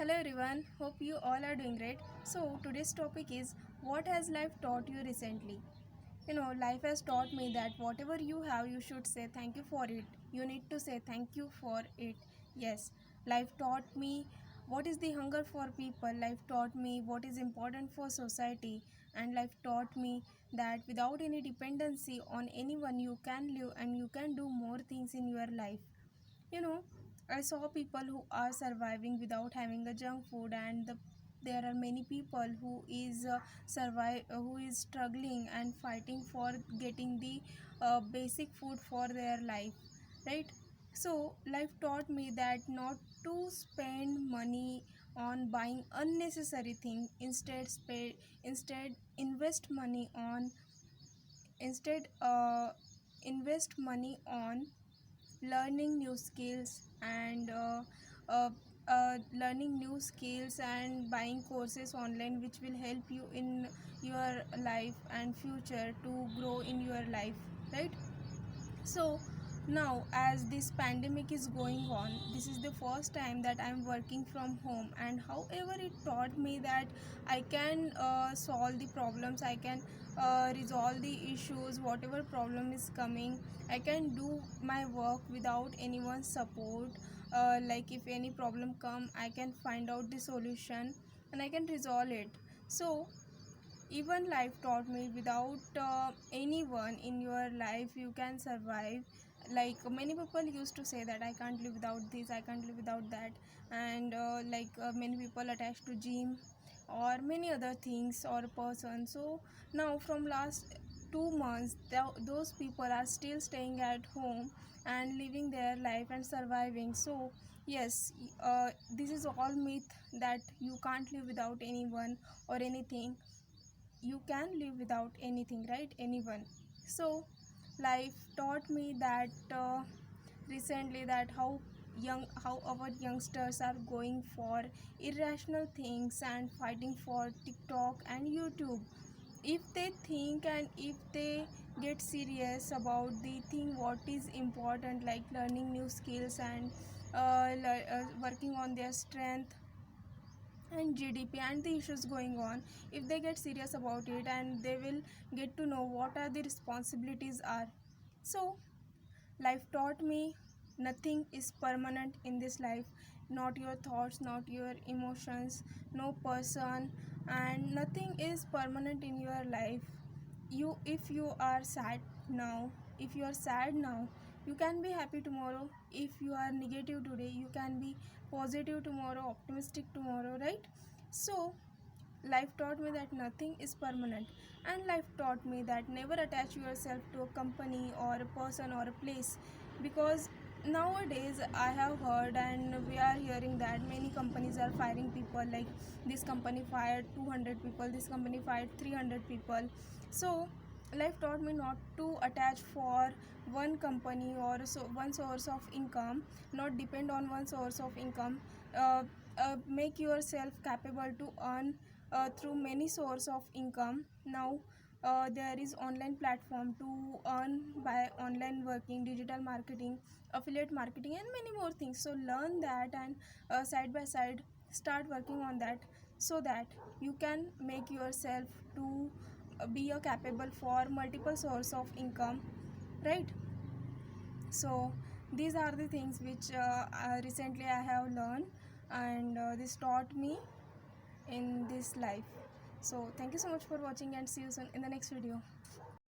Hello everyone, hope you all are doing great. So, today's topic is what has life taught you recently? Life has taught me that whatever you have, you should say thank you for it. You need to say thank you for it. Yes, life taught me what is the hunger for people. Life taught me what is important for society. And life taught me that without any dependency on anyone, you can live and you can do more things in your life. you know I saw people who are surviving without having a junk food, and there are many people who is struggling and fighting for getting the basic food for their life, right? So life taught me that not to spend money on buying unnecessary things. Instead invest money on instead invest money on learning new skills and buying courses online which will help you in your life and future to grow in your life, right? So now, as this pandemic is going on, this is the first time that I'm working from home, and however it taught me that I can solve the problems, I can resolve the issues, whatever problem is coming. I can do my work without anyone's support. Like if any problem come, I can find out the solution and I can resolve it. So even life taught me without anyone in your life you can survive. Like many people used to say that I can't live without this, I can't live without that, and many people attached to gym or many other things or person. So now from last 2 months those people are still staying at home and living their life and surviving. So yes, this is all myth that you can't live without anyone or anything. You can live without anything, right? Anyone. So life taught me that recently that how our youngsters are going for irrational things and fighting for TikTok and YouTube. If they think and if they get serious about the thing what is important, like learning new skills and working on their strength and GDP and the issues going on, if they get serious about it, and they will get to know what are the responsibilities are. So life taught me nothing is permanent in this life, not your thoughts, not your emotions, no person, and nothing is permanent in your life. You If you are sad now, if you are sad now, you can be happy tomorrow. If you are negative today, you can be positive tomorrow, optimistic tomorrow, right? So life taught me that nothing is permanent, and life taught me that never attach yourself to a company or a person or a place, because nowadays I have heard and we are hearing that many companies are firing people. Like this company fired 200 people, this company fired 300 people. So life taught me not to attach for one company or one source of income, not depend on one source of income. uh, make yourself capable to earn through many source of income. Now there is online platform to earn by online working, digital marketing, affiliate marketing, and many more things. So learn that and side by side start working on that, so that you can make yourself to be a capable for multiple source of income, right? So these are the things which recently I have learned, and this taught me in this life. So thank you so much for watching, and see you soon in the next video.